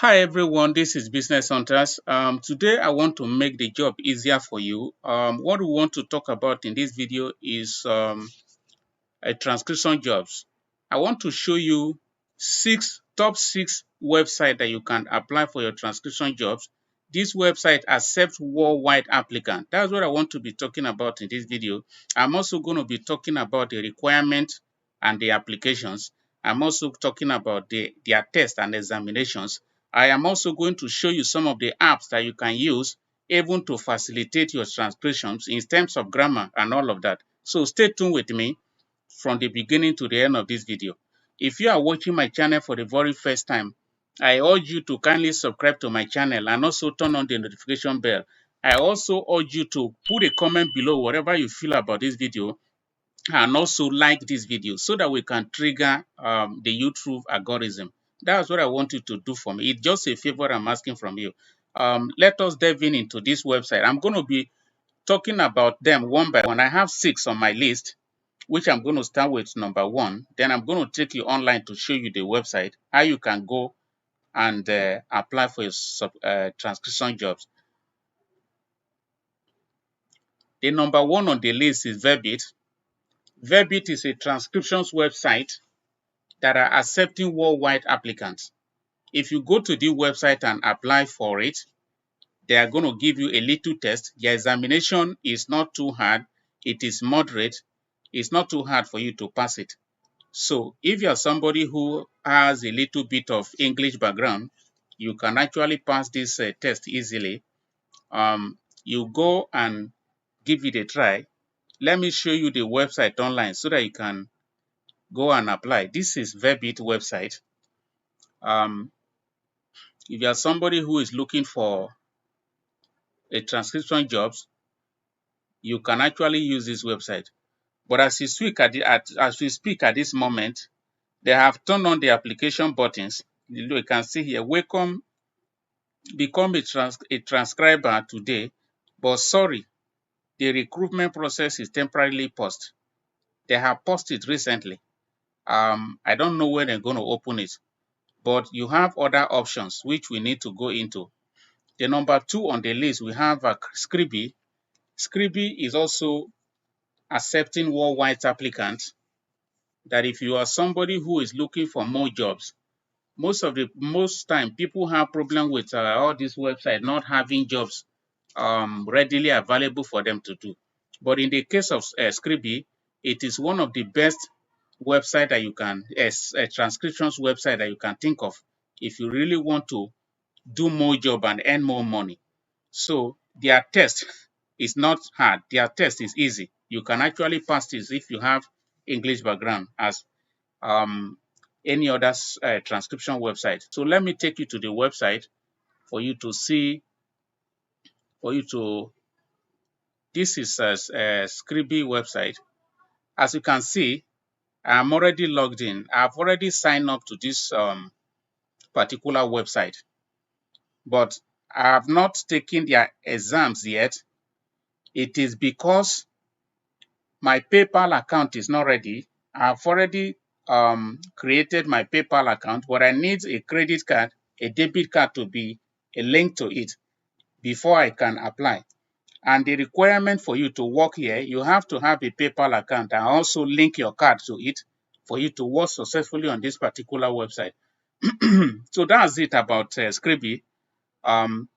Hi everyone, this is Business Hunters. Today I want to make the job easier for you. What we want to talk about in this video is a transcription jobs. I want to show you top six websites that you can apply for your transcription jobs. This website accepts worldwide applicants. That's what I want to be talking about in this video. I'm also going to be talking about the requirement and the applications. I'm also talking about their tests and examinations. I am also going to show you some of the apps that you can use even to facilitate your transcriptions in terms of grammar and all of that. So stay tuned with me from the beginning to the end of this video. If you are watching my channel for the very first time, I urge you to kindly subscribe to my channel and also turn on the notification bell. I also urge you to put a comment below whatever you feel about this video and also like this video so that we can trigger the YouTube algorithm. That's what I want you to do for me. It's just a favor I'm asking from you. Let us dive into this website. I'm going to be talking about them one by one. I have 6 on my list, which I'm going to start with number 1. Then I'm going to take you online to show you the website, how you can go and apply for your transcription jobs. The number 1 on the list is Verbit. Verbit is a transcriptions website that are accepting worldwide applicants. If you go to the website and apply for it, they are going to give you a little test. Your examination is not too hard. It is moderate. It's not too hard for you to pass it. So if you are somebody who has a little bit of English background, you can actually pass this test easily. You go and give it a try. Let me show you the website online so that you can go and apply. This is Verbit website. If you are somebody who is looking for a transcription jobs, you can actually use this website. But as we speak at this moment, they have turned on the application buttons. You can see here, welcome, become a transcriber today. But sorry, the recruitment process is temporarily paused. They have paused it recently. I don't know when they're going to open it, but you have other options which we need to go into. The number 2 on the list, we have Scribble. Scribble is also accepting worldwide applicants. That if you are somebody who is looking for more jobs, most time people have problem with all these websites not having jobs readily available for them to do. But in the case of Scribble, it is one of the best website that you can, transcriptions website that you can think of if you really want to do more job and earn more money. So their test is not hard. Their test is easy. You can actually pass this if you have English background as um, any other transcription website. So let me take you to the website for you to see, this is a Scribble website. As you can see, I'm already logged in. I've already signed up to this particular website, but I have not taken their exams yet. It is because my PayPal account is not ready. I've already created my PayPal account, but I need a credit card, a debit card to be a link to it before I can apply. And the requirement for you to work here, you have to have a PayPal account and also link your card to it for you to work successfully on this particular website. So that's it about Scribble. From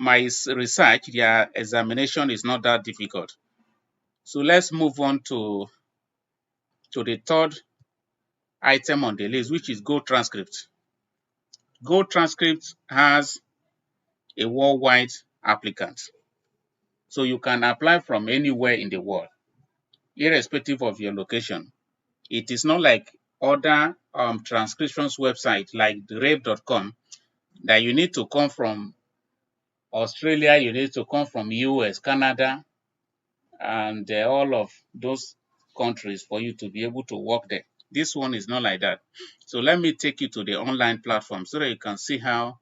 my research, their examination is not that difficult. So let's move on to the third item on the list, which is GoTranscript. GoTranscript has a worldwide applicant. So you can apply from anywhere in the world, irrespective of your location. It is not like other transcriptions websites like Rave.com that you need to come from Australia, you need to come from US, Canada, and all of those countries for you to be able to work there. This one is not like that. So let me take you to the online platform so that you can see how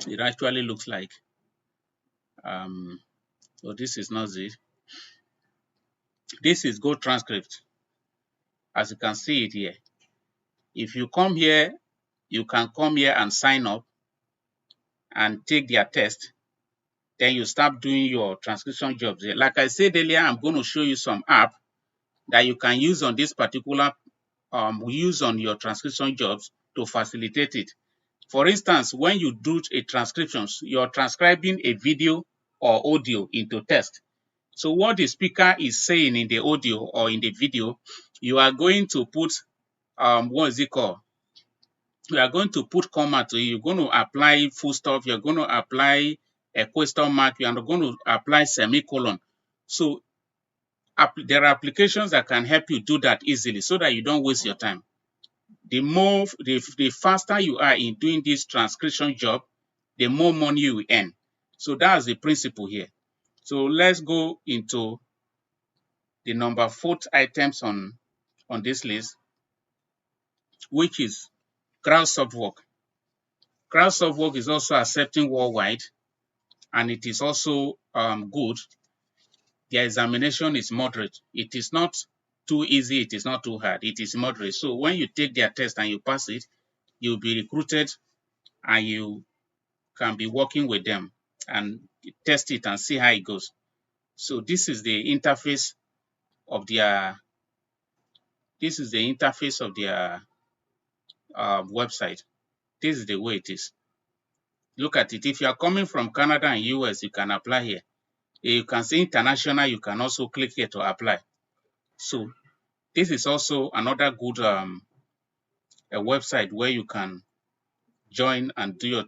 it actually looks like. So this is not it. This is GoTranscript. As you can see it here. If you come here you can come here and sign up and take their test. Then you start doing your transcription jobs here. Like I said earlier, I'm going to show you some app that you can use on this particular use on your transcription jobs to facilitate it. For instance, when you do a transcription, you're transcribing a video or audio into text. So what the speaker is saying in the audio or in the video, you are going to put what is it called? You are going to put comma to it. You're going to apply full stop. You're going to apply a question mark. You are going to apply semicolon. So there are applications that can help you do that easily so that you don't waste your time. The faster you are in doing this transcription job, the more money you will earn. So that's the principle here. So let's go into the number 4 items on this list, which is Crowdsourced work. Crowdsourced work is also accepting worldwide, and it is also good. The examination is moderate. It is not too easy. It is not too hard. It is moderate. So when you take their test and you pass it, you'll be recruited and you can be working with them and test it and see how it goes. So this is the interface of their website. This is the way it is. Look at it. If you are coming from Canada and US, you can apply here. You can say international, you can also click here to apply. So this is also another good a website where you can join and do your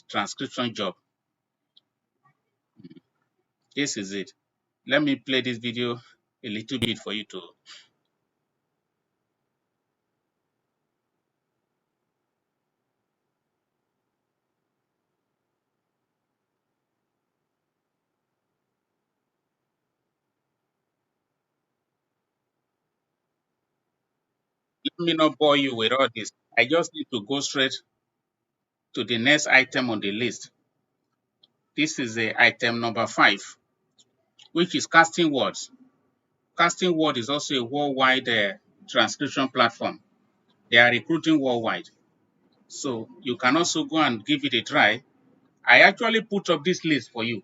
transcription job. This is it. Let me play this video a little bit for you to. Let me not bore you with all this. I just need to go straight to the next item on the list. This is the item number 5, which is CastingWorld. CastingWorld is also a worldwide transcription platform. They are recruiting worldwide. So you can also go and give it a try. I actually put up this list for you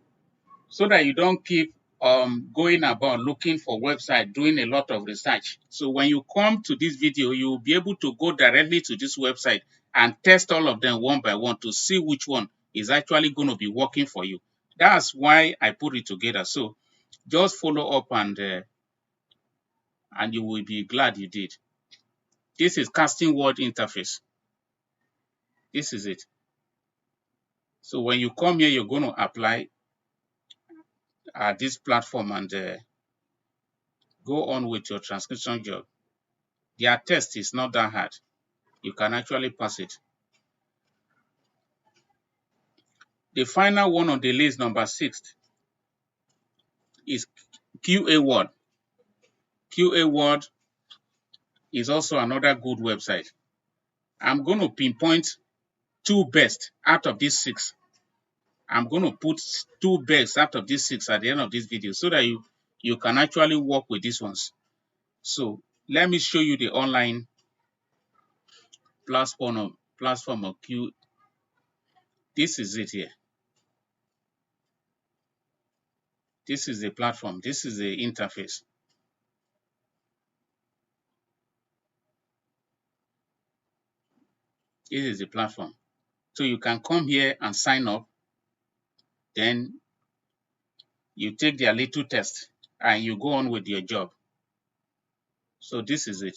so that you don't keep going about looking for website, doing a lot of research. So when you come to this video, you will be able to go directly to this website and test all of them one by one to see which one is actually going to be working for you. That's why I put it together. So just follow up and you will be glad you did. This is CastingWorld interface. This is it. So when you come here, you're going to apply this platform and go on with your transcription job. Their test is not that hard. You can actually pass it. The final one on the list, number 6, is QAword. QAword is also another good website. I'm going to pinpoint 2 best out of these 6. I'm going to put 2 best out of these 6 at the end of this video so that you can actually work with these ones. So let me show you the online platform of Q. This is it here. This is the platform. This is the interface. This is the platform. So you can come here and sign up. Then you take their little test and you go on with your job. So this is it.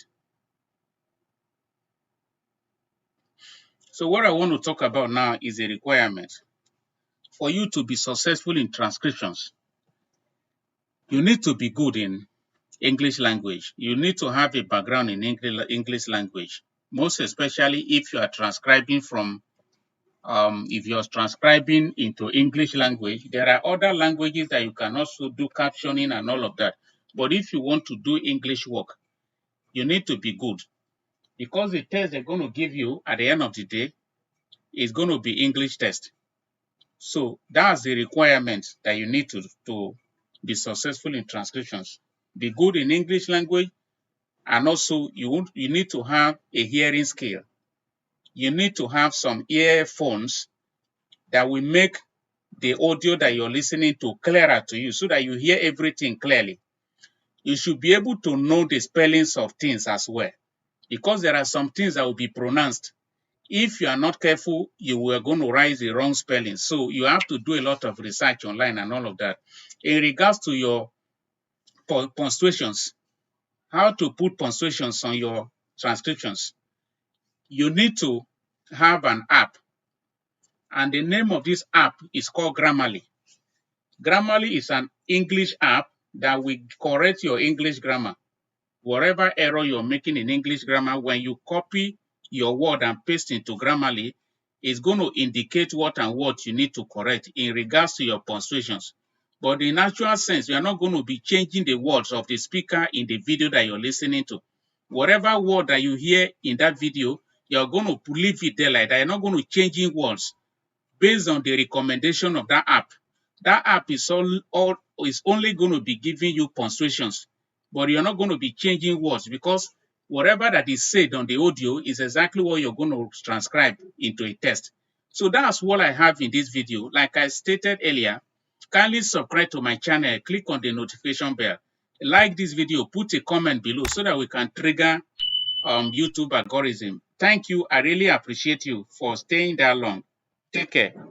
So what I want to talk about now is a requirement. For you to be successful in transcriptions, you need to be good in English language. You need to have a background in English language, most especially if you are transcribing from if you're transcribing into English language. There are other languages that you can also do captioning and all of that. But if you want to do English work, you need to be good, because the test they're going to give you at the end of the day is going to be English test. So that's the requirement that you need to be successful in transcriptions. Be good in English language, and also you need to have a hearing skill. you need to have some earphones that will make the audio that you're listening to clearer to you so that you hear everything clearly. You should be able to know the spellings of things as well, because there are some things that will be pronounced. If you are not careful, you are going to write the wrong spelling. So you have to do a lot of research online and all of that. In regards to your punctuations, how to put punctuations on your transcriptions, you need to have an app. And the name of this app is called Grammarly. Grammarly is an English app that will correct your English grammar. Whatever error you're making in English grammar, when you copy your word and paste into Grammarly, it's going to indicate what and what you need to correct in regards to your punctuations. But in actual sense, you're not going to be changing the words of the speaker in the video that you're listening to. Whatever word that you hear in that video, you're going to leave it there like that. You're not going to change in words based on the recommendation of that app. That app is only going to be giving you punctuations, but you're not going to be changing words, because whatever that is said on the audio is exactly what you're going to transcribe into a text. So that's what I have in this video. Like I stated earlier, kindly subscribe to my channel, click on the notification bell, like this video, put a comment below so that we can trigger YouTube algorithm. Thank you. I really appreciate you for staying that long. Take care.